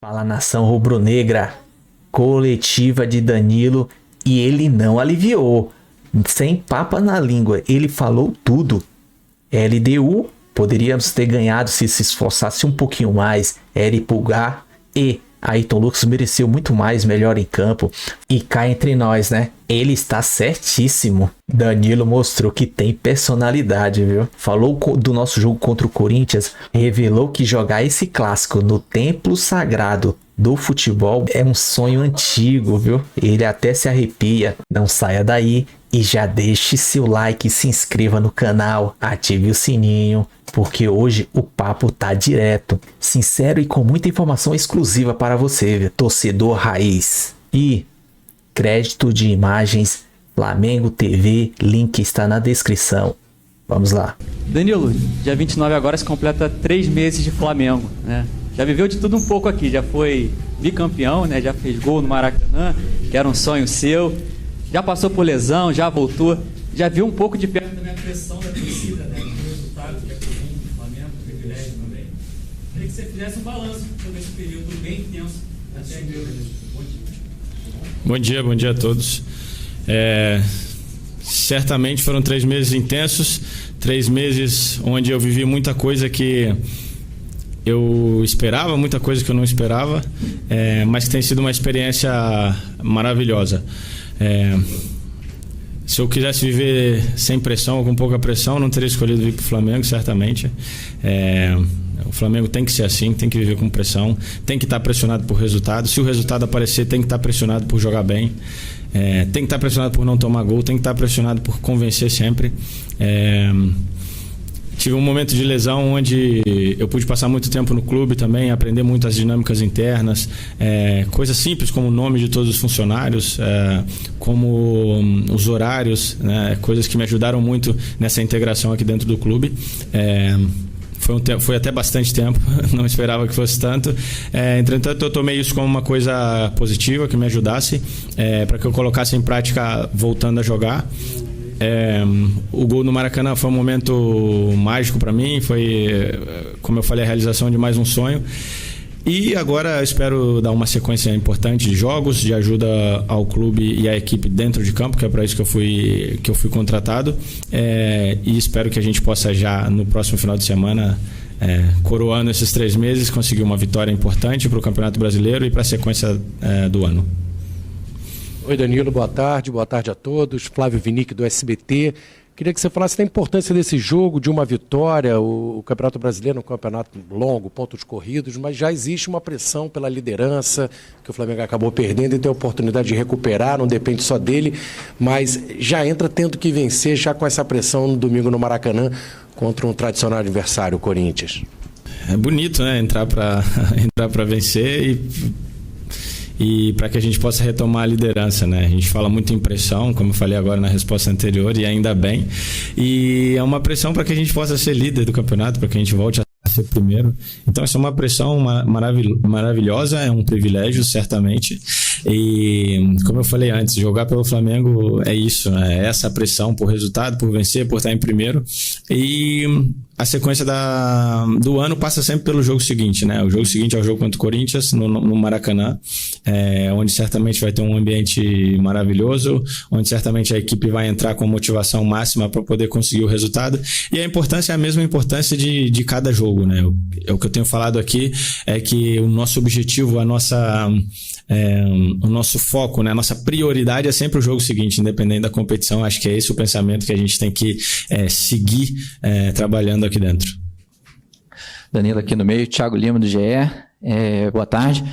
Fala, nação rubro-negra, coletiva de Danilo, e ele não aliviou, sem papa na língua, ele falou tudo. LDU, poderíamos ter ganhado se esforçasse um pouquinho mais. Eri Pulgar e Ayrton Lucas mereceu muito mais, melhor em campo. E cá entre nós, né? Ele está certíssimo. Danilo mostrou que tem personalidade, viu? Falou do nosso jogo contra o Corinthians, revelou que jogar esse clássico no templo sagrado do futebol é um sonho antigo, viu? Ele até se arrepia. Não saia daí e já deixe seu like, se inscreva no canal, ative o sininho, porque hoje o papo tá direto, sincero e com muita informação exclusiva para você, viu? Torcedor raiz. E crédito de imagens Flamengo TV, link está na descrição. Vamos lá. Danilo, dia 29 agora se completa 3 meses de Flamengo, né? Já viveu de tudo um pouco aqui, já foi bicampeão, né? Já fez gol no Maracanã, que era um sonho seu. Já passou por lesão, já voltou. Já viu um pouco de perto também a pressão da torcida, né? O resultado que é comum do Flamengo, o privilégio também. Queria que você fizesse um balanço sobre esse período bem intenso até aqui. Bom dia a todos. Certamente foram 3 meses intensos, 3 meses onde eu vivi muita coisa que eu esperava, muita coisa que eu não esperava, mas que tem sido uma experiência maravilhosa. Se eu quisesse viver sem pressão ou com pouca pressão, não teria escolhido vir para o Flamengo, certamente. O Flamengo tem que ser assim, tem que viver com pressão, tem que estar pressionado por resultado. Se o resultado aparecer, tem que estar pressionado por jogar bem, tem que estar pressionado por não tomar gol, tem que estar pressionado por convencer sempre. Tive um momento de lesão onde eu pude passar muito tempo no clube também, aprender muito as dinâmicas internas, coisas simples como o nome de todos os funcionários, como os horários, né, coisas que me ajudaram muito nessa integração aqui dentro do clube. Foi até bastante tempo, não esperava que fosse tanto. Entretanto, eu tomei isso como uma coisa positiva, que me ajudasse, para que eu colocasse em prática voltando a jogar. O gol no Maracanã foi um momento mágico para mim, foi, como eu falei, a realização de mais um sonho. E agora espero dar uma sequência importante de jogos, de ajuda ao clube e à equipe dentro de campo, que é para isso que eu fui contratado. E espero que a gente possa já no próximo final de semana, coroando esses 3 meses, conseguir uma vitória importante para o Campeonato Brasileiro e para a sequência do ano. Oi, Danilo, boa tarde a todos. Flávio Vinick do SBT. Queria que você falasse da importância desse jogo, de uma vitória. O Campeonato Brasileiro é um campeonato longo, pontos corridos, mas já existe uma pressão pela liderança, que o Flamengo acabou perdendo e tem a oportunidade de recuperar, não depende só dele, mas já entra tendo que vencer, já com essa pressão no domingo no Maracanã, contra um tradicional adversário, o Corinthians. É bonito, né? Entrar para vencer e para que a gente possa retomar a liderança, né? A gente fala muito em pressão, como eu falei agora na resposta anterior, e ainda bem. E é uma pressão para que a gente possa ser líder do campeonato, para que a gente volte a ser primeiro. Então, essa é uma pressão maravilhosa, é um privilégio, certamente. E, como eu falei antes, jogar pelo Flamengo é isso, né? É essa pressão por resultado, por vencer, por estar em primeiro. E a sequência do ano passa sempre pelo jogo seguinte, né? O jogo seguinte é o jogo contra o Corinthians, no Maracanã, onde certamente vai ter um ambiente maravilhoso, onde certamente a equipe vai entrar com motivação máxima para poder conseguir o resultado. E a importância é a mesma importância de cada jogo, né? O que eu tenho falado aqui é que o nosso objetivo, o nosso foco, né? A nossa prioridade é sempre o jogo seguinte, independente da competição. Acho que é esse o pensamento que a gente tem que seguir trabalhando aqui dentro. Danilo aqui no meio, Thiago Lima do GE, boa tarde.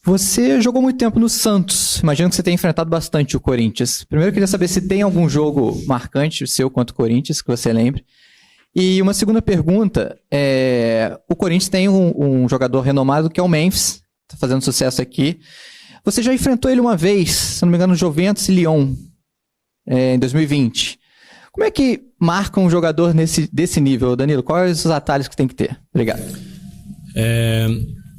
Você jogou muito tempo no Santos, imagino que você tenha enfrentado bastante o Corinthians. Primeiro eu queria saber se tem algum jogo marcante seu contra o Corinthians, que você lembre. E uma segunda pergunta, o Corinthians tem um jogador renomado que é o Memphis, está fazendo sucesso aqui. Você já enfrentou ele uma vez, se não me engano, Juventus e Lyon, em 2020. Como é que marca um jogador desse nível, Danilo? Quais os atalhos que tem que ter? Obrigado.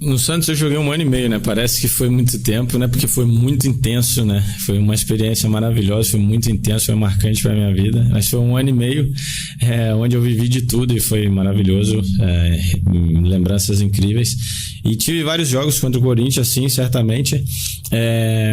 No Santos eu joguei 1 ano e meio, né? Parece que foi muito tempo, né? Porque foi muito intenso, né? Foi uma experiência maravilhosa, foi muito intenso, foi marcante para minha vida. Mas foi 1 ano e meio onde eu vivi de tudo e foi maravilhoso, lembranças incríveis. E tive vários jogos contra o Corinthians, sim, certamente.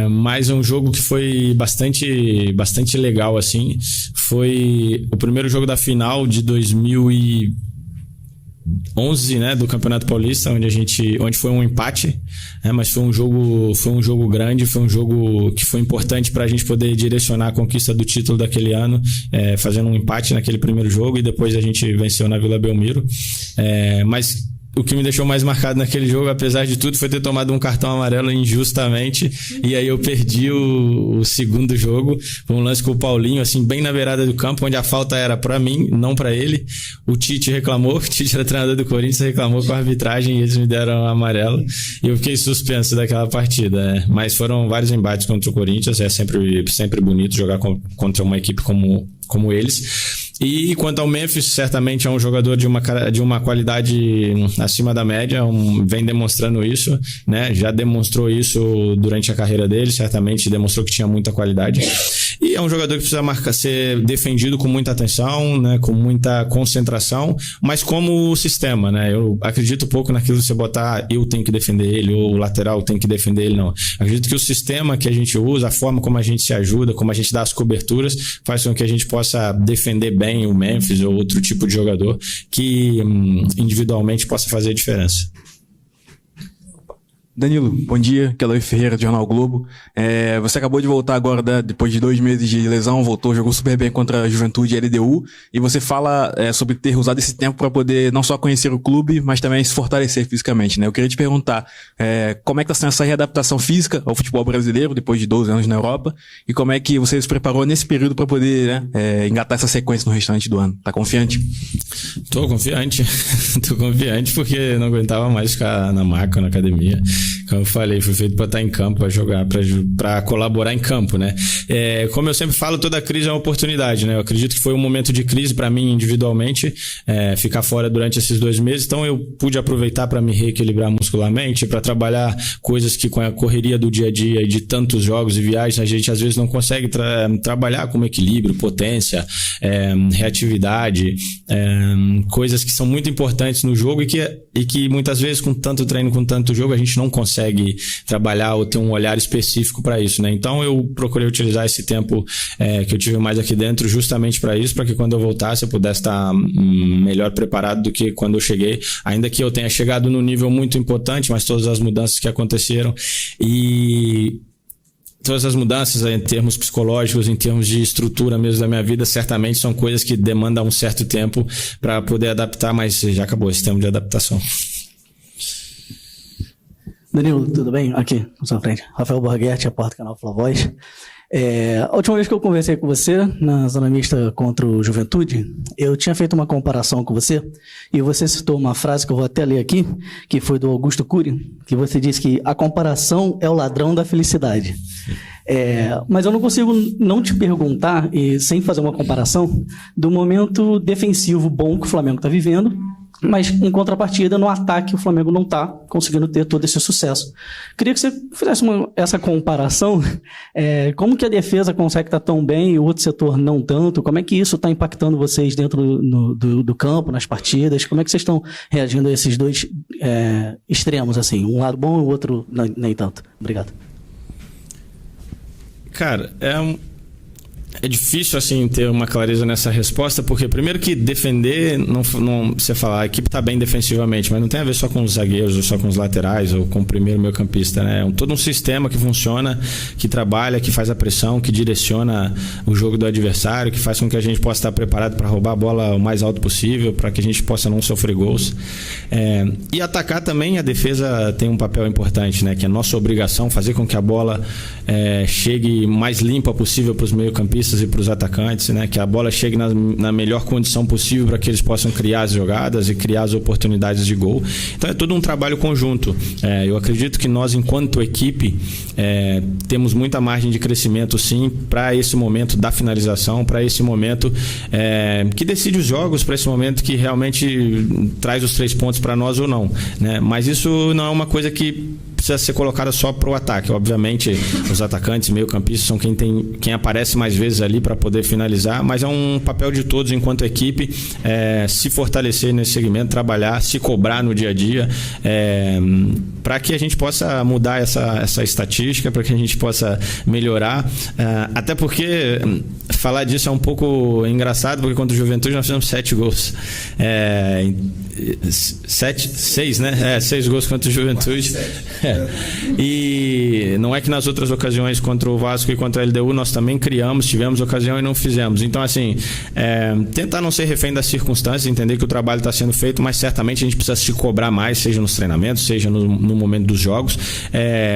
Mas um jogo que foi bastante legal, assim, foi o primeiro jogo da final de 2011, né, do Campeonato Paulista, onde foi um empate, né, mas foi um jogo grande, foi um jogo que foi importante para a gente poder direcionar a conquista do título daquele ano, fazendo um empate naquele primeiro jogo e depois a gente venceu na Vila Belmiro, mas o que me deixou mais marcado naquele jogo, apesar de tudo, foi ter tomado um cartão amarelo injustamente, e aí eu perdi o segundo jogo. Foi um lance com o Paulinho, assim, bem na beirada do campo, onde a falta era pra mim, não pra ele. O Tite reclamou, o Tite era treinador do Corinthians, reclamou com a arbitragem e eles me deram amarelo, e eu fiquei suspenso daquela partida. Mas foram vários embates contra o Corinthians, é sempre bonito jogar contra uma equipe como eles. E quanto ao Memphis, certamente é um jogador de uma qualidade acima da média, vem demonstrando isso, né? Já demonstrou isso durante a carreira dele, certamente demonstrou que tinha muita qualidade. E é um jogador que precisa ser defendido com muita atenção, né? Com muita concentração, mas como sistema, né? Eu acredito pouco naquilo de você botar eu tenho que defender ele ou o lateral tem que defender ele, não. Acredito que o sistema que a gente usa, a forma como a gente se ajuda, como a gente dá as coberturas, faz com que a gente possa defender bem o Memphis ou outro tipo de jogador que individualmente possa fazer a diferença. Danilo, bom dia, Kelly Ferreira, do Jornal Globo. Você acabou de voltar agora, depois de 2 meses de lesão, jogou super bem contra a Juventude e a LDU, e você fala sobre ter usado esse tempo para poder não só conhecer o clube, mas também se fortalecer fisicamente, né? Eu queria te perguntar, como é que está sendo essa readaptação física ao futebol brasileiro, depois de 12 anos na Europa, e como é que você se preparou nesse período para poder engatar essa sequência no restante do ano? Tá confiante? Tô confiante porque não aguentava mais ficar na maca, na academia. Como eu falei, fui feito para estar em campo, para jogar, para colaborar em campo, né? Como eu sempre falo, toda crise é uma oportunidade, né? Eu acredito que foi um momento de crise para mim individualmente, ficar fora durante esses 2 meses, então eu pude aproveitar para me reequilibrar muscularmente, para trabalhar coisas que com a correria do dia a dia e de tantos jogos e viagens a gente às vezes não consegue trabalhar, como equilíbrio, potência, reatividade, coisas que são muito importantes no jogo e que muitas vezes com tanto treino, com tanto jogo, a gente não consegue trabalhar ou ter um olhar específico para isso, né? Então eu procurei utilizar esse tempo que eu tive mais aqui dentro justamente para isso, para que quando eu voltasse eu pudesse estar melhor preparado do que quando eu cheguei, ainda que eu tenha chegado num nível muito importante, mas todas as mudanças que aconteceram e todas as mudanças em termos psicológicos, em termos de estrutura mesmo da minha vida, certamente são coisas que demandam um certo tempo para poder adaptar, mas já acabou esse tempo de adaptação. Danilo, tudo bem? Aqui, na sua frente. Rafael Borghetti, repórter do canal Flavoz. A última vez que eu conversei com você, na zona mista contra o Juventude, eu tinha feito uma comparação com você, e você citou uma frase que eu vou até ler aqui, que foi do Augusto Cury, que você disse que a comparação é o ladrão da felicidade. Mas eu não consigo não te perguntar, e sem fazer uma comparação, do momento defensivo bom que o Flamengo está vivendo, mas em contrapartida, no ataque, o Flamengo não está conseguindo ter todo esse sucesso. Queria que você fizesse essa comparação. Como que a defesa consegue estar tão bem e o outro setor não tanto? Como é que isso está impactando vocês dentro do campo, nas partidas? Como é que vocês estão reagindo a esses dois extremos, assim? Um lado bom e o outro nem tanto. Obrigado. Cara, é difícil, assim, ter uma clareza nessa resposta, porque primeiro que defender, não você fala, a equipe está bem defensivamente, mas não tem a ver só com os zagueiros, ou só com os laterais, ou com o primeiro meio-campista, né? É todo um sistema que funciona, que trabalha, que faz a pressão, que direciona o jogo do adversário, que faz com que a gente possa estar preparado para roubar a bola o mais alto possível, para que a gente possa não sofrer gols. E atacar também, a defesa tem um papel importante, né? Que é nossa obrigação fazer com que a bola chegue mais limpa possível para os meio-campistas, meio-campistas e para os atacantes, né? Que a bola chegue na melhor condição possível para que eles possam criar as jogadas e criar as oportunidades de gol. Então é todo um trabalho conjunto. Eu acredito que nós, enquanto equipe, temos muita margem de crescimento, sim, para esse momento da finalização, para esse momento que decide os jogos, para esse momento que realmente traz os 3 pontos para nós ou não, né? Mas isso não é uma coisa que precisa ser colocada só para o ataque. Obviamente, os atacantes, meio-campistas são quem aparece mais vezes ali para poder finalizar, mas é um papel de todos enquanto equipe se fortalecer nesse segmento, trabalhar, se cobrar no dia a dia, para que a gente possa mudar essa estatística, para que a gente possa melhorar. Até porque falar disso é um pouco engraçado, porque contra o Juventude nós fizemos 7 gols. 6, né? 6 gols contra o Juventude. E não é que nas outras ocasiões contra o Vasco e contra a LDU nós também tivemos ocasião e não fizemos. Então, assim, tentar não ser refém das circunstâncias, entender que o trabalho está sendo feito, mas certamente a gente precisa se cobrar mais, seja nos treinamentos, seja no momento dos jogos,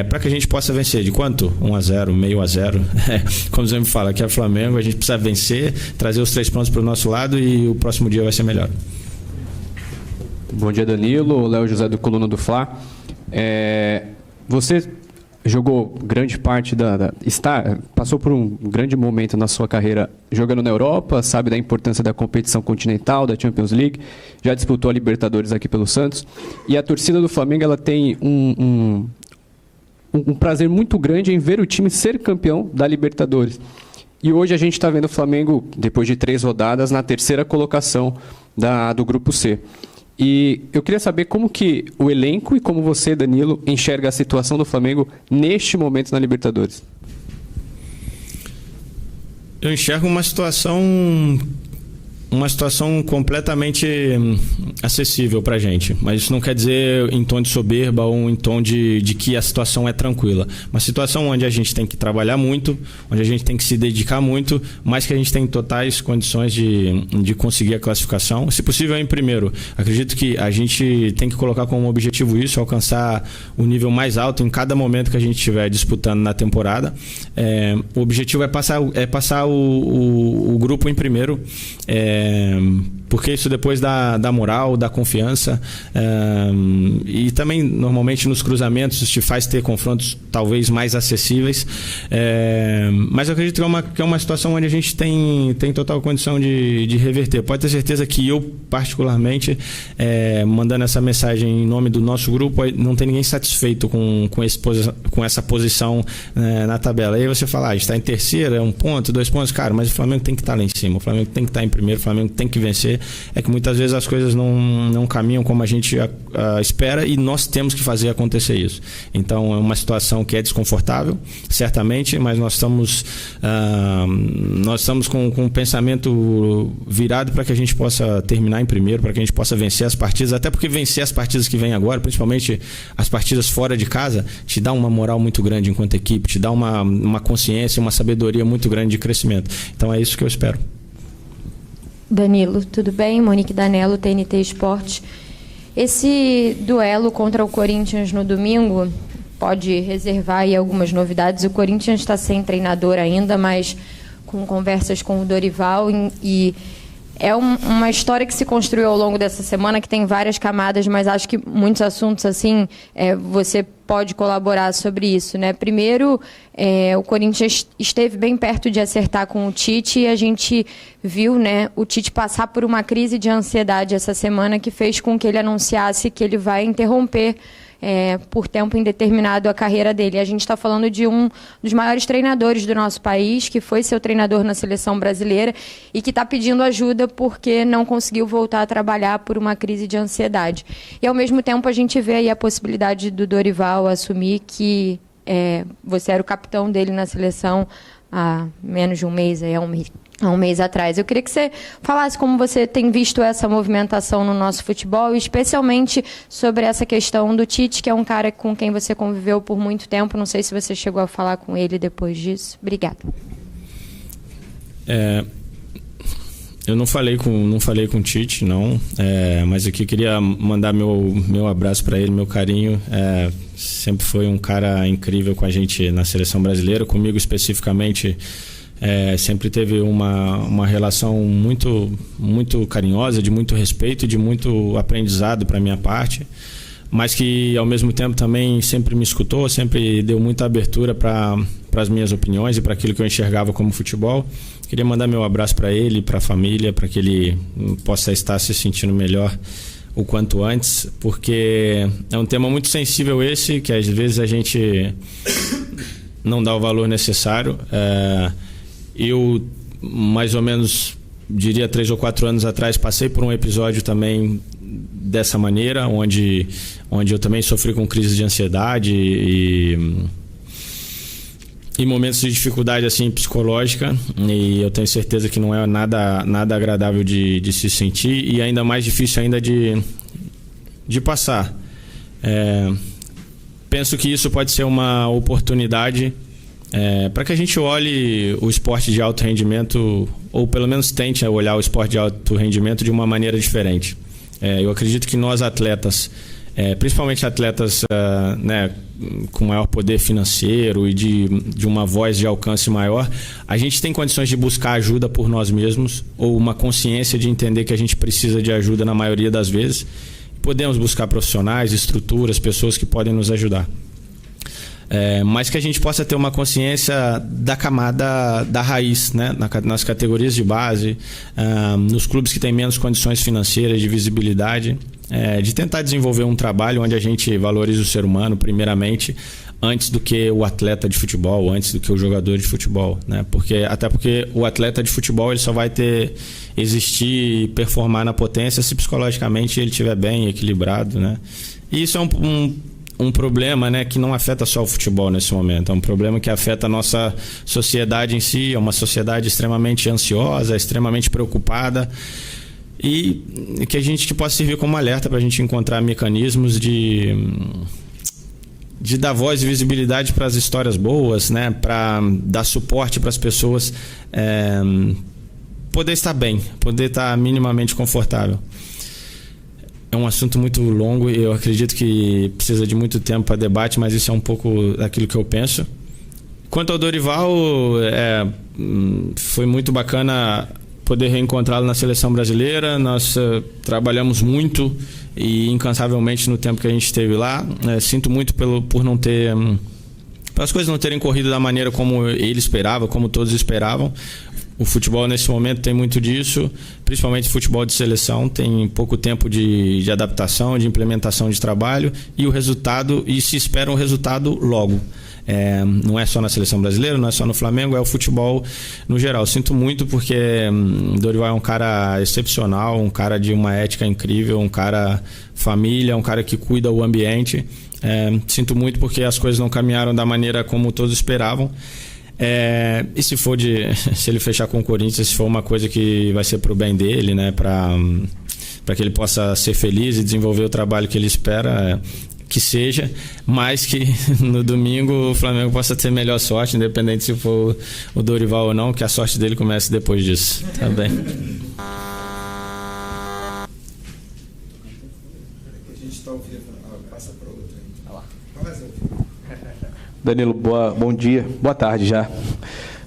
para que a gente possa vencer. De quanto? 1-0, meio a 0. Como você me fala, aqui é Flamengo, a gente precisa vencer, trazer os 3 pontos para o nosso lado e o próximo dia vai ser melhor. Bom dia, Danilo. Léo José do Coluna do Fla. Você jogou grande parte passou por um grande momento na sua carreira jogando na Europa, sabe da importância da competição continental, da Champions League, já disputou a Libertadores aqui pelo Santos, e a torcida do Flamengo ela tem um prazer muito grande em ver o time ser campeão da Libertadores. E hoje a gente está vendo o Flamengo, depois de 3 rodadas, na 3ª colocação do Grupo C. E eu queria saber como que o elenco e como você, Danilo, enxerga a situação do Flamengo neste momento na Libertadores. Eu enxergo uma situação completamente acessível pra gente, mas isso não quer dizer em tom de soberba ou em tom de que a situação é tranquila. Uma situação onde a gente tem que trabalhar muito, onde a gente tem que se dedicar muito, mas que a gente tem totais condições de conseguir a classificação, se possível em primeiro. Acredito que a gente tem que colocar como objetivo isso, alcançar o nível mais alto em cada momento que a gente estiver disputando na temporada. O objetivo é passar o grupo em primeiro, porque isso depois dá moral, dá confiança, e também normalmente nos cruzamentos te faz ter confrontos talvez mais acessíveis, mas eu acredito que é uma situação onde a gente tem total condição de reverter. Pode ter certeza que eu particularmente, mandando essa mensagem em nome do nosso grupo, não tem ninguém satisfeito com essa posição na tabela. Aí você fala, está em terceira, 1 ponto, 2 pontos, cara, mas o Flamengo tem que estar lá em cima, o Flamengo tem que estar em primeiro, o Flamengo tem que vencer. É que muitas vezes as coisas não caminham como a gente espera e nós temos que fazer acontecer isso. Então é uma situação que é desconfortável, certamente, mas nós estamos com um pensamento virado para que a gente possa terminar em primeiro, para que a gente possa vencer as partidas, até porque vencer as partidas que vêm agora, principalmente as partidas fora de casa, te dá uma moral muito grande enquanto equipe, te dá uma consciência, uma sabedoria muito grande de crescimento. Então é isso que eu espero. Danilo, tudo bem? Monique Danello, TNT Esportes. Esse duelo contra o Corinthians no domingo pode reservar aí algumas novidades. O Corinthians está sem treinador ainda, mas com conversas com o Dorival e é uma história que se construiu ao longo dessa semana, que tem várias camadas, mas acho que muitos assuntos, assim, você pode colaborar sobre isso, né? Primeiro, o Corinthians esteve bem perto de acertar com o Tite e a gente viu, né, o Tite passar por uma crise de ansiedade essa semana que fez com que ele anunciasse que ele vai interromper por tempo indeterminado a carreira dele. A gente está falando de um dos maiores treinadores do nosso país, que foi seu treinador na seleção brasileira e que está pedindo ajuda porque não conseguiu voltar a trabalhar por uma crise de ansiedade. E, ao mesmo tempo, a gente vê aí a possibilidade do Dorival assumir que você era o capitão dele na seleção há menos de um mês, há um mês atrás. Eu queria que você falasse como você tem visto essa movimentação no nosso futebol, especialmente sobre essa questão do Tite, que é um cara com quem você conviveu por muito tempo. Não sei se você chegou a falar com ele depois disso. Obrigada. Eu não falei com o Tite, não, mas aqui queria mandar meu abraço para ele, meu carinho. Sempre foi um cara incrível com a gente na seleção brasileira, comigo especificamente. Sempre teve uma relação muito, muito carinhosa, de muito respeito e de muito aprendizado para minha parte, mas que ao mesmo tempo também sempre me escutou, sempre deu muita abertura para as minhas opiniões e para aquilo que eu enxergava como futebol. Queria mandar meu abraço para ele, para a família, para que ele possa estar se sentindo melhor o quanto antes, porque é um tema muito sensível esse, que às vezes a gente não dá o valor necessário. Eu, mais ou menos, diria 3 ou 4 anos atrás, passei por um episódio também dessa maneira, onde eu também sofri com crise de ansiedade e momentos de dificuldade assim psicológica, e eu tenho certeza que não é nada agradável de se sentir, e ainda mais difícil ainda de passar. Penso que isso pode ser uma oportunidade para que a gente olhe o esporte de alto rendimento, ou pelo menos tente olhar o esporte de alto rendimento de uma maneira diferente. Eu acredito que nós atletas, principalmente atletas com maior poder financeiro e de uma voz de alcance maior, a gente tem condições de buscar ajuda por nós mesmos, ou uma consciência de entender que a gente precisa de ajuda na maioria das vezes. Podemos buscar profissionais, estruturas, pessoas que podem nos ajudar. Mas que a gente possa ter uma consciência da camada da raiz, né? Nas categorias de base, nos clubes que têm menos condições financeiras, de visibilidade, de tentar desenvolver um trabalho onde a gente valorize o ser humano primeiramente, antes do que o atleta de futebol, antes do que o jogador de futebol, né? Até porque o atleta de futebol ele só vai existir e performar na potência se psicologicamente ele estiver bem, equilibrado, né? E isso é um problema, né, que não afeta só o futebol nesse momento, é um problema que afeta a nossa sociedade em si, é uma sociedade extremamente ansiosa, extremamente preocupada, e que a gente possa servir como alerta para a gente encontrar mecanismos de dar voz e visibilidade para as histórias boas, né, para dar suporte para as pessoas poder estar bem, poder estar minimamente confortável. É um assunto muito longo e eu acredito que precisa de muito tempo para debate, mas isso é um pouco daquilo que eu penso. Quanto ao Dorival, foi muito bacana poder reencontrá-lo na seleção brasileira. Nós trabalhamos muito e incansavelmente no tempo que a gente esteve lá. Sinto muito por não ter... para as coisas não terem corrido da maneira como ele esperava, como todos esperavam. O futebol nesse momento tem muito disso, principalmente futebol de seleção, tem pouco tempo de adaptação, de implementação de trabalho e se espera um resultado logo. Não é só na seleção brasileira, não é só no Flamengo, é o futebol no geral. Sinto muito porque Dorival é um cara excepcional, um cara de uma ética incrível, um cara família, um cara que cuida o ambiente. Sinto muito porque as coisas não caminharam da maneira como todos esperavam. E se ele fechar com o Corinthians, se for uma coisa que vai ser pro bem dele, né, para que ele possa ser feliz e desenvolver o trabalho que ele espera, que seja, mas que no domingo o Flamengo possa ter melhor sorte, independente se for o Dorival ou não, que a sorte dele comece depois disso. Tá bem. Danilo, bom dia, boa tarde já.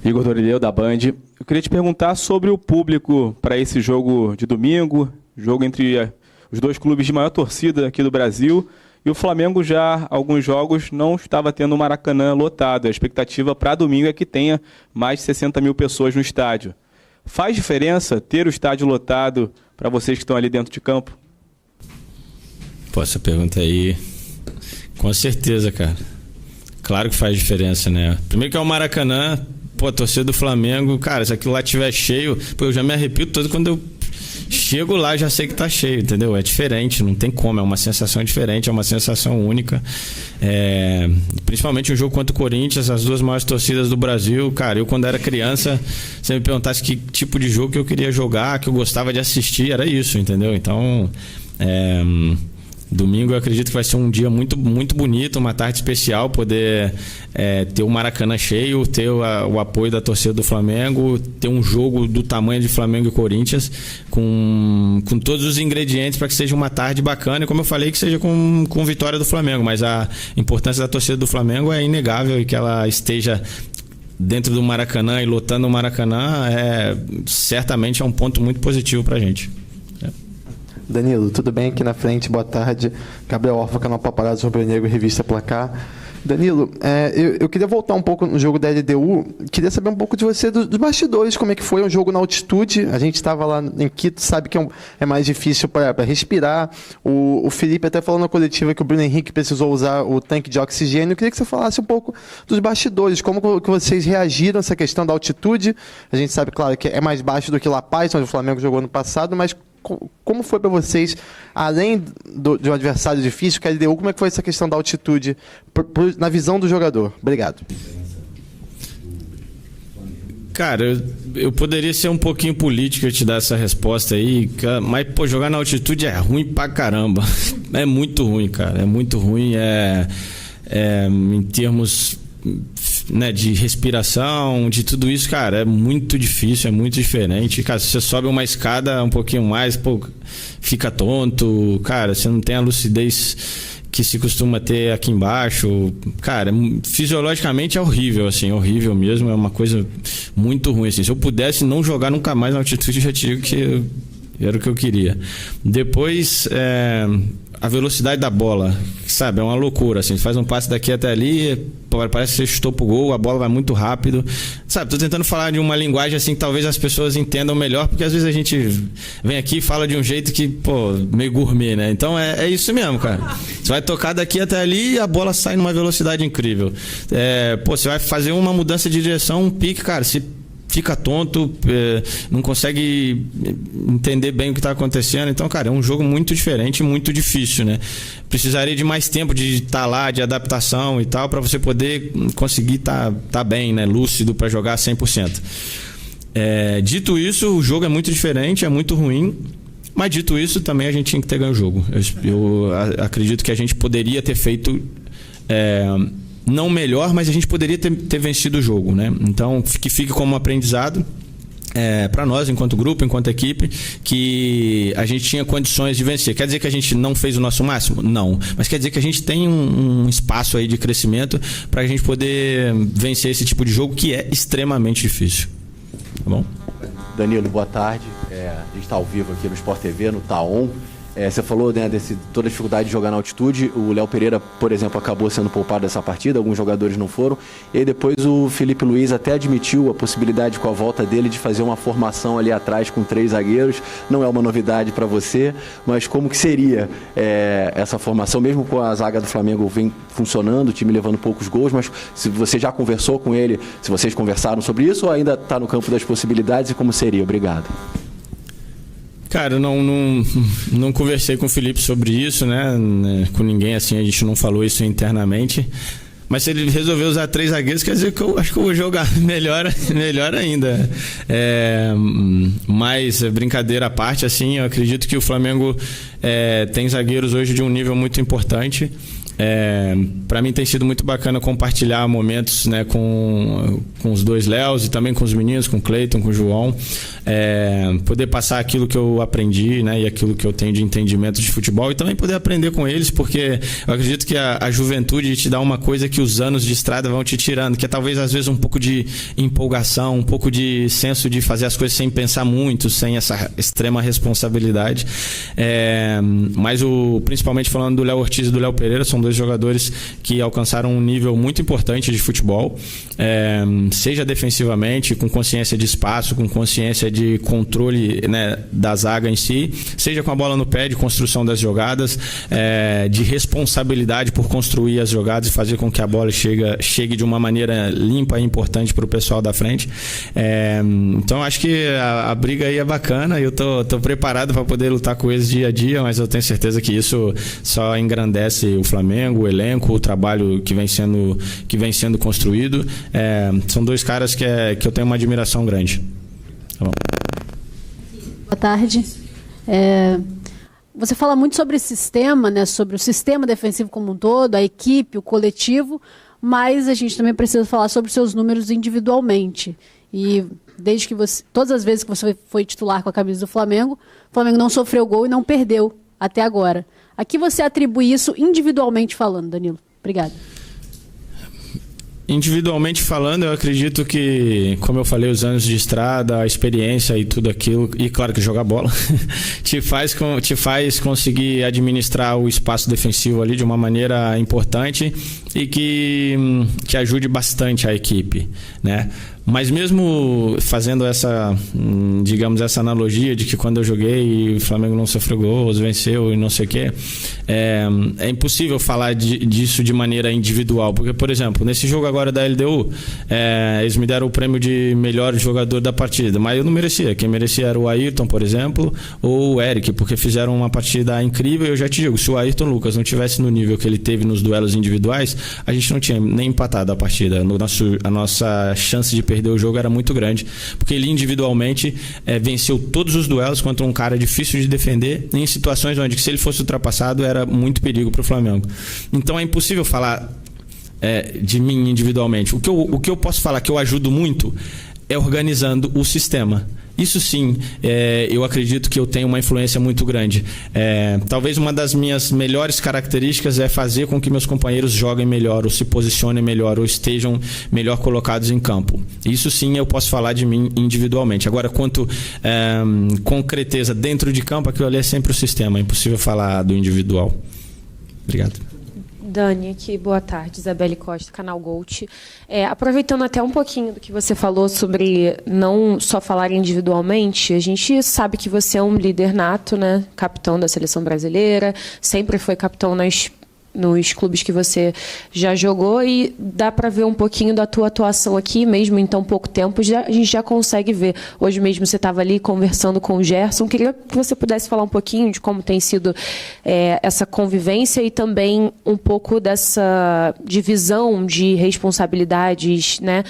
Igor Dorileu, da Band. Eu queria te perguntar sobre o público para esse jogo de domingo, jogo entre os dois clubes de maior torcida aqui do Brasil, e o Flamengo já, alguns jogos, não estava tendo o Maracanã lotado. A expectativa para domingo é que tenha mais de 60 mil pessoas no estádio. Faz diferença ter o estádio lotado para vocês que estão ali dentro de campo? Pô, essa pergunta aí, com certeza, cara. Claro que faz diferença, né? Primeiro que é o Maracanã, a torcida do Flamengo, cara, se aquilo lá estiver cheio, eu já me arrepio todo quando eu chego lá, já sei que tá cheio, entendeu? É diferente, não tem como, é uma sensação diferente, é uma sensação única. Principalmente um jogo contra o Corinthians, as duas maiores torcidas do Brasil, cara, eu quando era criança, se me perguntasse que tipo de jogo que eu queria jogar, que eu gostava de assistir, era isso, entendeu? Então, domingo eu acredito que vai ser um dia muito, muito bonito, uma tarde especial, poder ter o Maracanã cheio, ter o apoio da torcida do Flamengo, ter um jogo do tamanho de Flamengo e Corinthians, com todos os ingredientes para que seja uma tarde bacana, e como eu falei, que seja com vitória do Flamengo, mas a importância da torcida do Flamengo é inegável, e que ela esteja dentro do Maracanã e lotando o Maracanã, certamente é um ponto muito positivo para a gente. Danilo, tudo bem? Aqui na frente, boa tarde. Gabriel Orfa, canal Paparazzo Rubro-Negro, revista Placar. Danilo, eu queria voltar um pouco no jogo da LDU, queria saber um pouco de você, dos bastidores, como é que foi um jogo na altitude. A gente estava lá em Quito, sabe que é mais difícil para respirar. O Felipe até falou na coletiva que o Bruno Henrique precisou usar o tanque de oxigênio. Eu queria que você falasse um pouco dos bastidores, como que vocês reagiram a essa questão da altitude. A gente sabe, claro, que é mais baixo do que La Paz, onde o Flamengo jogou no passado, mas como foi para vocês, além de um adversário difícil, que a LDU, como é que foi essa questão da altitude na visão do jogador? Obrigado. Cara, eu poderia ser um pouquinho político e te dar essa resposta aí, mas, pô, jogar na altitude é ruim pra caramba. É muito ruim, cara. É muito ruim. Em termos, né, de respiração, de tudo isso, cara, é muito difícil, é muito diferente. Cara, se você sobe uma escada um pouquinho mais, pô, fica tonto, cara, você não tem a lucidez que se costuma ter aqui embaixo. Cara, fisiologicamente é horrível, assim, horrível mesmo, é uma coisa muito ruim, assim. Se eu pudesse não jogar nunca mais na altitude, já te digo que era o que eu queria. Depois, a velocidade da bola, sabe, é uma loucura, assim, faz um passe daqui até ali, parece que você chutou pro gol, a bola vai muito rápido, sabe, tô tentando falar de uma linguagem assim que talvez as pessoas entendam melhor, porque às vezes a gente vem aqui e fala de um jeito que, pô, meio gourmet, né, então é isso mesmo, cara, você vai tocar daqui até ali e a bola sai numa velocidade incrível, você vai fazer uma mudança de direção, um pique, cara, se fica tonto, não consegue entender bem o que está acontecendo. Então, cara, é um jogo muito diferente, muito difícil, né? Precisaria de mais tempo de estar lá, de adaptação e tal, para você poder conseguir estar bem, né? Lúcido para jogar 100%. Dito isso, o jogo é muito diferente, é muito ruim. Mas dito isso, também a gente tinha que ter ganho o jogo. Eu acredito que a gente poderia ter feito... não melhor, mas a gente poderia ter vencido o jogo, né? Então, que fique como aprendizado para nós, enquanto grupo, enquanto equipe, que a gente tinha condições de vencer. Quer dizer que a gente não fez o nosso máximo? Não. Mas quer dizer que a gente tem um espaço aí de crescimento para a gente poder vencer esse tipo de jogo que é extremamente difícil. Tá bom? Danilo, boa tarde. A gente está ao vivo aqui no Sport TV, no Taon. Você falou, né, toda a dificuldade de jogar na altitude. O Léo Pereira, por exemplo, acabou sendo poupado dessa partida, alguns jogadores não foram. E aí depois o Felipe Luiz até admitiu a possibilidade com a volta dele de fazer uma formação ali atrás com 3 zagueiros. Não é uma novidade para você, mas como que seria essa formação, mesmo com a zaga do Flamengo vem funcionando, o time levando poucos gols, mas se você já conversou com ele, se vocês conversaram sobre isso ou ainda está no campo das possibilidades e como seria? Obrigado. Cara, eu não conversei com o Felipe sobre isso, né? Com ninguém, assim, a gente não falou isso internamente. Mas se ele resolver usar 3 zagueiros, quer dizer que eu acho que eu vou jogar melhor ainda. Mas, brincadeira à parte, assim, eu acredito que o Flamengo tem zagueiros hoje de um nível muito importante. Para mim tem sido muito bacana compartilhar momentos, né, com os 2 Léos e também com os meninos, com o Cleiton, com o João, poder passar aquilo que eu aprendi, né, e aquilo que eu tenho de entendimento de futebol e também poder aprender com eles, porque eu acredito que a juventude te dá uma coisa que os anos de estrada vão te tirando, que é talvez às vezes um pouco de empolgação, um pouco de senso de fazer as coisas sem pensar muito, sem essa extrema responsabilidade, mas principalmente falando do Léo Ortiz e do Léo Pereira, são 2 jogadores que alcançaram um nível muito importante de futebol, seja defensivamente, com consciência de espaço, com consciência de controle, né, da zaga em si, seja com a bola no pé, de construção das jogadas, de responsabilidade por construir as jogadas e fazer com que a bola chegue de uma maneira limpa e importante para o pessoal da frente. Então acho que a briga aí é bacana, eu tô preparado para poder lutar com eles dia a dia, mas eu tenho certeza que isso só engrandece o Flamengo, o elenco, o trabalho que vem sendo construído. São 2 caras que eu tenho uma admiração grande. Tá bom. Boa tarde. Você fala muito sobre sistema, né, sobre o sistema defensivo como um todo, a equipe, o coletivo, mas a gente também precisa falar sobre seus números individualmente. E desde que todas as vezes que você foi titular com a camisa do Flamengo, o Flamengo não sofreu gol e não perdeu até agora. A que você atribui isso individualmente falando, Danilo? Obrigada. Individualmente falando, eu acredito que, como eu falei, os anos de estrada, a experiência e tudo aquilo, e claro que jogar bola, te faz conseguir administrar o espaço defensivo ali de uma maneira importante e que ajude bastante a equipe, né? Mas mesmo fazendo essa, digamos, essa analogia de que quando eu joguei o Flamengo não sofreu gols, venceu e não sei o quê, é impossível falar disso de maneira individual. Porque, por exemplo, nesse jogo agora da LDU, eles me deram o prêmio de melhor jogador da partida, mas eu não merecia. Quem merecia era o Ayrton, por exemplo, ou o Eric, porque fizeram uma partida incrível. Eu já te digo, se o Ayrton Lucas não tivesse no nível que ele teve nos duelos individuais, a gente não tinha nem empatado a partida. A nossa chance de perder o jogo era muito grande, porque ele individualmente venceu todos os duelos contra um cara difícil de defender, em situações onde, se ele fosse ultrapassado, era muito perigo para o Flamengo. Então é impossível falar de mim individualmente. O que eu posso falar que eu ajudo muito é organizando o sistema. Isso sim, eu acredito que eu tenho uma influência muito grande. Talvez uma das minhas melhores características é fazer com que meus companheiros joguem melhor, ou se posicionem melhor, ou estejam melhor colocados em campo. Isso sim eu posso falar de mim individualmente. Agora, quanto concreteza dentro de campo, aquilo ali é sempre o sistema, é impossível falar do individual. Obrigado. Dani, aqui, boa tarde, Isabelle Costa, canal Gold. Aproveitando até um pouquinho do que você falou sobre não só falar individualmente, a gente sabe que você é um líder nato, né? Capitão da seleção brasileira, sempre foi capitão nos clubes que você já jogou, e dá para ver um pouquinho da tua atuação aqui, mesmo em tão pouco tempo, a gente já consegue ver. Hoje mesmo você estava ali conversando com o Gerson, queria que você pudesse falar um pouquinho de como tem sido essa convivência e também um pouco dessa divisão de responsabilidades, né,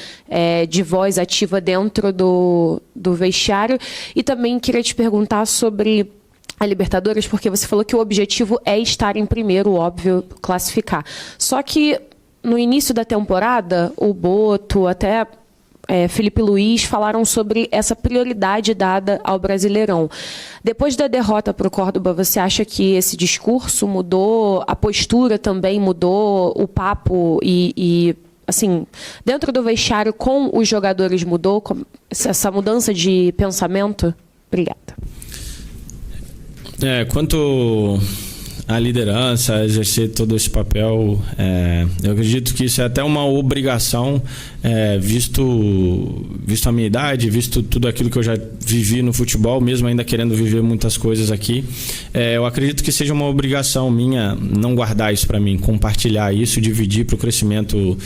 de voz ativa dentro do vestiário. E também queria te perguntar sobre a Libertadores, porque você falou que o objetivo é estar em primeiro, óbvio, classificar. Só que no início da temporada, o Boto, até Felipe Luiz falaram sobre essa prioridade dada ao Brasileirão. Depois da derrota para o Córdoba, você acha que esse discurso mudou, a postura também mudou, o papo e assim, dentro do vestiário com os jogadores mudou, essa mudança de pensamento? Obrigada. Quanto à liderança, exercer todo esse papel, eu acredito que isso é até uma obrigação, visto a minha idade, visto tudo aquilo que eu já vivi no futebol, mesmo ainda querendo viver muitas coisas aqui. Eu acredito que seja uma obrigação minha não guardar isso para mim, compartilhar isso, dividir para o crescimento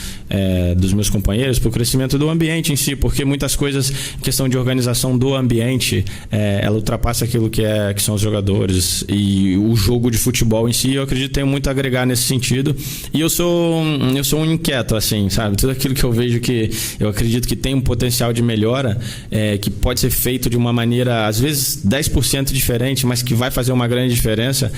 dos meus companheiros, para o crescimento do ambiente em si, porque muitas coisas, questão de organização do ambiente, ela ultrapassa aquilo que são os jogadores e o jogo de futebol em si. Eu acredito que tenho muito a agregar nesse sentido, e eu sou um inquieto, assim, sabe? Tudo aquilo que eu vejo que eu acredito que tem um potencial de melhora, que pode ser feito de uma maneira, às vezes 10% diferente, mas que vai fazer uma grande diferença,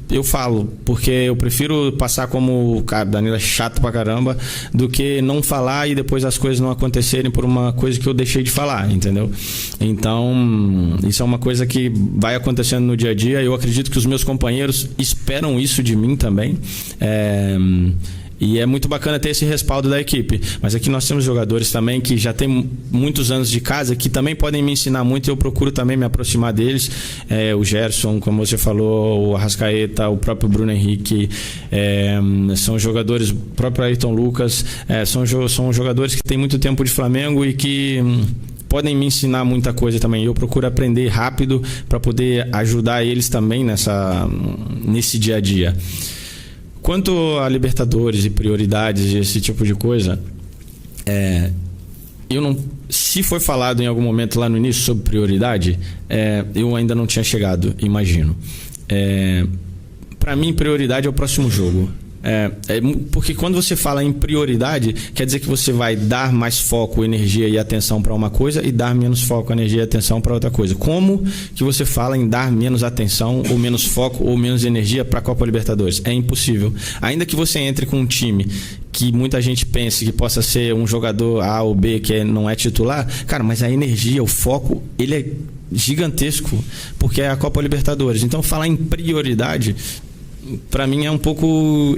eu falo, porque eu prefiro passar como, cara, Danilo é chato pra caramba, do que não falar e depois as coisas não acontecerem por uma coisa que eu deixei de falar, entendeu? Então, isso é uma coisa que vai acontecendo no dia a dia. Eu acredito que os meus companheiros esperam isso de mim também. E é muito bacana ter esse respaldo da equipe. Mas aqui nós temos jogadores também que já têm muitos anos de casa, que também podem me ensinar muito, e eu procuro também me aproximar deles. O Gerson, como você falou, o Arrascaeta, o próprio Bruno Henrique, são jogadores, o próprio Ayrton Lucas, são jogadores que têm muito tempo de Flamengo e que podem me ensinar muita coisa também. Eu procuro aprender rápido para poder ajudar eles também nesse dia a dia. Quanto a Libertadores e prioridades e esse tipo de coisa, se foi falado em algum momento lá no início sobre prioridade, eu ainda não tinha chegado, imagino. Para mim, prioridade é o próximo jogo. Porque quando você fala em prioridade, quer dizer que você vai dar mais foco, energia e atenção para uma coisa e dar menos foco, energia e atenção para outra coisa. Como que você fala em dar menos atenção ou menos foco ou menos energia para a Copa Libertadores? É impossível. Ainda que você entre com um time que muita gente pense que possa ser um jogador A ou B que não é titular, cara, mas a energia, o foco, ele é gigantesco, porque é a Copa Libertadores. Então, falar em prioridade para mim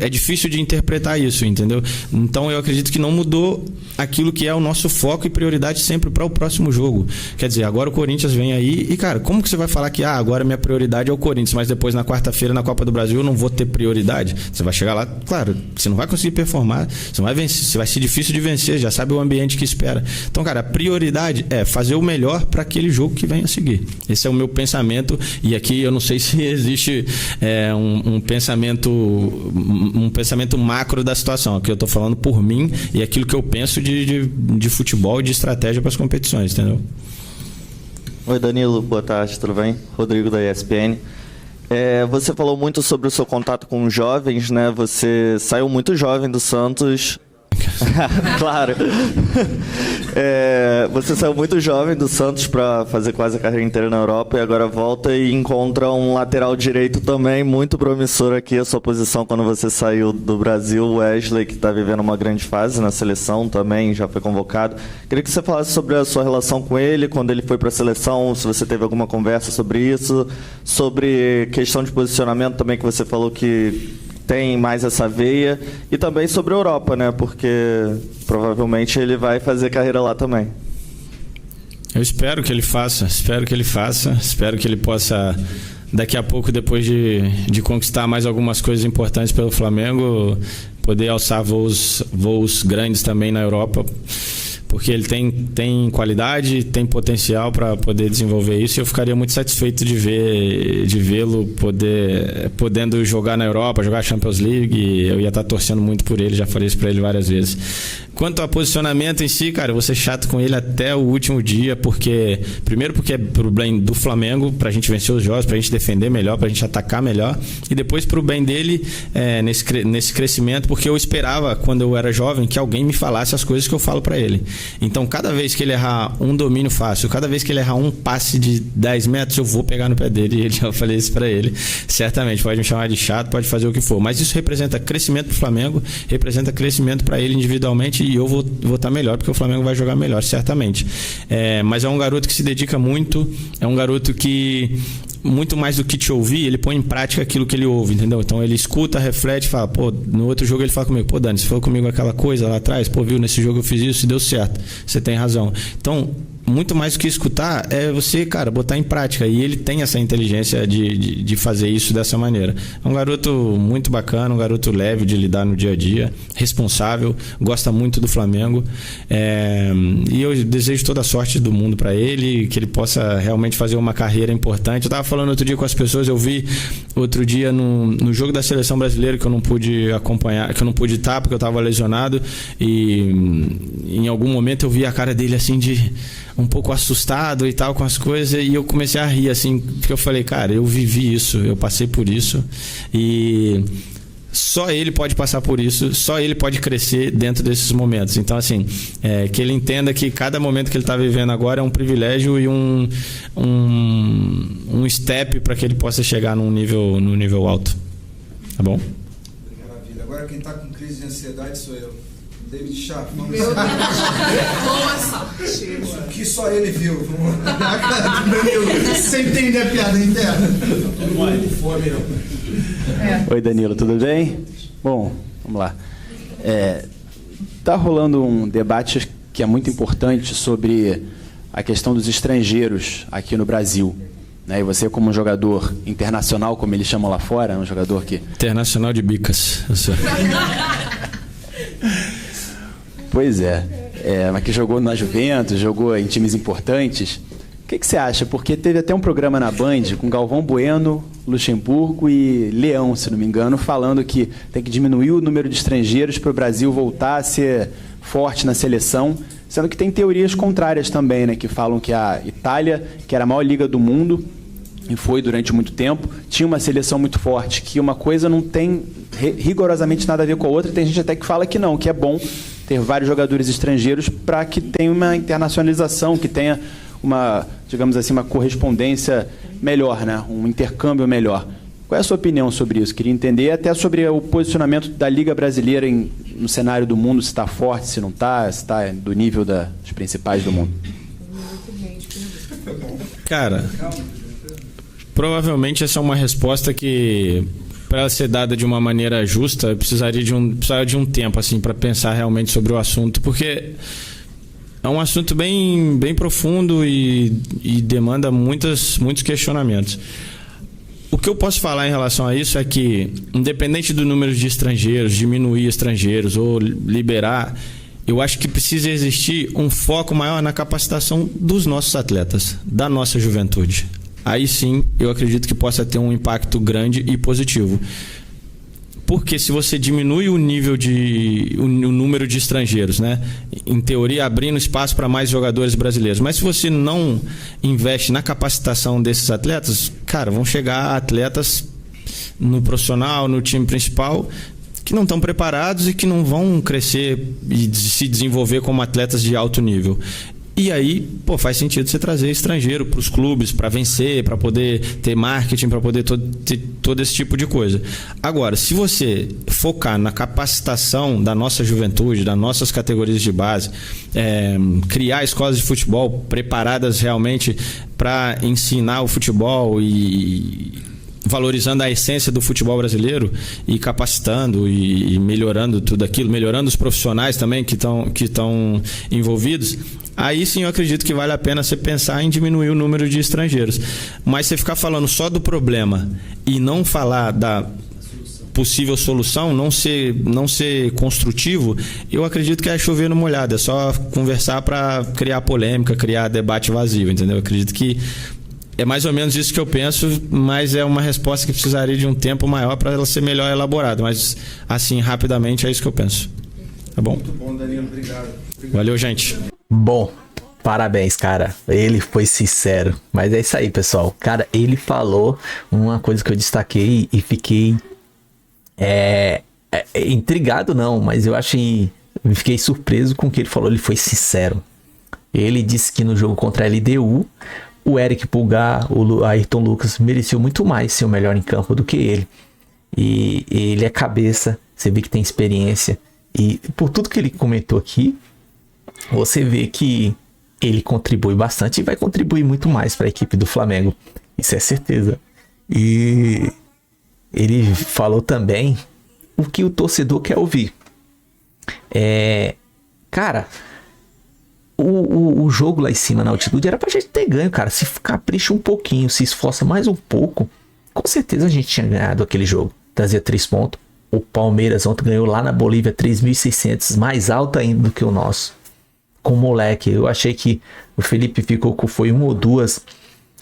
é difícil de interpretar isso, entendeu? Então eu acredito que não mudou aquilo que é o nosso foco e prioridade sempre para o próximo jogo. Quer dizer, agora o Corinthians vem aí e, cara, como que você vai falar que agora minha prioridade é o Corinthians, mas depois na quarta-feira na Copa do Brasil eu não vou ter prioridade? Você vai chegar lá, claro, você não vai conseguir performar, você não vai vencer, vai ser difícil de vencer, já sabe o ambiente que espera. Então, cara, a prioridade é fazer o melhor para aquele jogo que vem a seguir. Esse é o meu pensamento, e aqui eu não sei se existe um pensamento macro da situação. Aqui eu estou falando por mim e aquilo que eu penso de futebol e de estratégia para as competições, entendeu? Oi, Danilo, boa tarde, tudo bem? Rodrigo da ESPN. Você falou muito sobre o seu contato com os jovens, né? Você saiu muito jovem do Santos. Claro. Você saiu muito jovem do Santos para fazer quase a carreira inteira na Europa e agora volta e encontra um lateral direito também muito promissor aqui, a sua posição quando você saiu do Brasil, o Wesley, que está vivendo uma grande fase na seleção também, já foi convocado. Queria que você falasse sobre a sua relação com ele, quando ele foi para a seleção, se você teve alguma conversa sobre isso, sobre questão de posicionamento também, que você falou que tem mais essa veia, e também sobre a Europa, né? Porque provavelmente ele vai fazer carreira lá também. Eu espero que ele faça, espero que ele possa, daqui a pouco, depois de conquistar mais algumas coisas importantes pelo Flamengo, poder alçar voos grandes também na Europa, porque ele tem qualidade, tem potencial para poder desenvolver isso, e eu ficaria muito satisfeito de vê-lo podendo jogar na Europa, jogar Champions League, e eu ia estar torcendo muito por ele, já falei isso para ele várias vezes. Quanto ao posicionamento em si, cara, eu vou ser chato com ele até o último dia, primeiro porque é pro bem do Flamengo, pra gente vencer os jogos, pra gente defender melhor, pra gente atacar melhor, e depois pro bem dele nesse crescimento, porque eu esperava, quando eu era jovem, que alguém me falasse as coisas que eu falo pra ele. Então, cada vez que ele errar um domínio fácil, cada vez que ele errar um passe de 10 metros, eu vou pegar no pé dele, e eu já falei isso pra ele. Certamente, pode me chamar de chato, pode fazer o que for, mas isso representa crescimento pro Flamengo, representa crescimento pra ele individualmente, e eu vou estar melhor, porque o Flamengo vai jogar melhor, certamente. Mas é um garoto que se dedica muito, é um garoto que, muito mais do que te ouvir, ele põe em prática aquilo que ele ouve, entendeu? Então ele escuta, reflete, fala, no outro jogo ele fala comigo, Dani, você falou comigo aquela coisa lá atrás, viu, nesse jogo eu fiz isso e deu certo, você tem razão. Então, muito mais do que escutar, é você, cara, botar em prática, e ele tem essa inteligência de fazer isso dessa maneira. É um garoto muito bacana, um garoto leve de lidar no dia a dia, responsável, gosta muito do Flamengo, e eu desejo toda a sorte do mundo para ele, que ele possa realmente fazer uma carreira importante. Eu estava falando outro dia com as pessoas, eu vi outro dia no jogo da Seleção Brasileira, que eu não pude acompanhar, que eu não pude estar porque eu estava lesionado, e em algum momento eu vi a cara dele assim de um pouco assustado e tal com as coisas, e eu comecei a rir assim, porque eu falei, cara, eu vivi isso, eu passei por isso, e só ele pode passar por isso, só ele pode crescer dentro desses momentos. Então, assim, que ele entenda que cada momento que ele está vivendo agora é um privilégio e um step para que ele possa chegar num nível alto. Tá bom? Maravilha. Agora quem está com crise de ansiedade sou eu. David Schaff. Meu Deus. O que só ele viu. Você entende a piada interna? Oi, Danilo, tudo bem? Bom, vamos lá. Tá rolando um debate que é muito importante sobre a questão dos estrangeiros aqui no Brasil. E você, como um jogador internacional, como eles chamam lá fora, um jogador que... Internacional de bicas. Pois mas que jogou na Juventus, jogou em times importantes. O que você acha? Porque teve até um programa na Band com Galvão Bueno, Luxemburgo e Leão, se não me engano, falando que tem que diminuir o número de estrangeiros para o Brasil voltar a ser forte na seleção, sendo que tem teorias contrárias também, né, que falam que a Itália, que era a maior liga do mundo, e foi durante muito tempo, tinha uma seleção muito forte, que uma coisa não tem rigorosamente nada a ver com a outra, tem gente até que fala que não, que é bom ter vários jogadores estrangeiros para que tenha uma internacionalização, que tenha uma, digamos assim, uma correspondência melhor, né? Um intercâmbio melhor. Qual é a sua opinião sobre isso? Queria entender até sobre o posicionamento da Liga Brasileira no cenário do mundo, se está forte, se não está, se está do nível dos principais do mundo. Cara, provavelmente essa é uma resposta que para ela ser dada de uma maneira justa, precisaria de um tempo assim para pensar realmente sobre o assunto, porque é um assunto bem profundo e demanda muitos questionamentos. O que eu posso falar em relação a isso é que, independente do número de estrangeiros, diminuir estrangeiros ou liberar, eu acho que precisa existir um foco maior na capacitação dos nossos atletas, da nossa juventude. Aí sim, eu acredito que possa ter um impacto grande e positivo. Porque se você diminui o número de estrangeiros, né? Em teoria, abrindo espaço para mais jogadores brasileiros. Mas se você não investe na capacitação desses atletas, cara, vão chegar atletas no profissional, no time principal, que não estão preparados e que não vão crescer e se desenvolver como atletas de alto nível. E aí, faz sentido você trazer estrangeiro para os clubes, para vencer, para poder ter marketing, para poder ter todo esse tipo de coisa. Agora, se você focar na capacitação da nossa juventude, das nossas categorias de base, criar escolas de futebol preparadas realmente para ensinar o futebol e valorizando a essência do futebol brasileiro e capacitando e melhorando tudo aquilo, melhorando os profissionais também que estão envolvidos, aí sim eu acredito que vale a pena você pensar em diminuir o número de estrangeiros. Mas você ficar falando só do problema e não falar da possível solução, não ser construtivo, eu acredito que é chover no molhado, é só conversar para criar polêmica, criar debate vazio, entendeu? Eu acredito que é mais ou menos isso que eu penso, mas é uma resposta que precisaria de um tempo maior para ela ser melhor elaborada. Mas, assim, rapidamente, é isso que eu penso. Tá bom? Muito bom, Danilo. Obrigado. Valeu, gente. Bom, parabéns, cara. Ele foi sincero. Mas é isso aí, pessoal. Cara, ele falou uma coisa que eu destaquei e fiquei intrigado, não, mas fiquei surpreso com o que ele falou. Ele foi sincero. Ele disse que no jogo contra a LDU, o Eric Pulgar, o Ayrton Lucas mereciam muito mais ser o melhor em campo do que ele. E ele é cabeça, você vê que tem experiência. E por tudo que ele comentou aqui, você vê que ele contribui bastante e vai contribuir muito mais para a equipe do Flamengo. Isso é certeza. E ele falou também o que o torcedor quer ouvir. Cara, o jogo lá em cima na altitude era pra gente ter ganho, cara. Se capricha um pouquinho, se esforça mais um pouco, com certeza a gente tinha ganhado aquele jogo. Trazia 3 pontos. O Palmeiras ontem ganhou lá na Bolívia 3.600, mais alto ainda do que o nosso. Com o moleque, eu achei que o Felipe ficou com 1 ou 2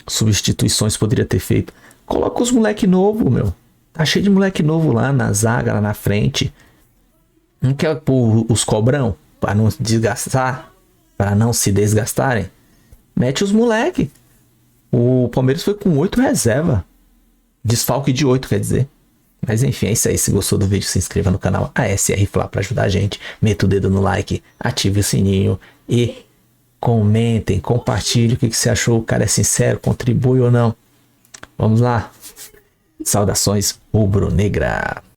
substituições, poderia ter feito. Coloca os moleque novo, meu. Tá cheio de moleque novo lá na zaga, lá na frente. Não quer pôr os cobrão pra não desgastar? Para não se desgastarem, mete os moleque. O Palmeiras foi com 8 reserva. Desfalque de 8, quer dizer. Mas enfim, é isso aí. Se gostou do vídeo, se inscreva no canal ASR Fla para ajudar a gente. Meta o dedo no like, ative o sininho e comentem, compartilhem o que você achou. O cara é sincero, contribui ou não. Vamos lá. Saudações rubro-negra.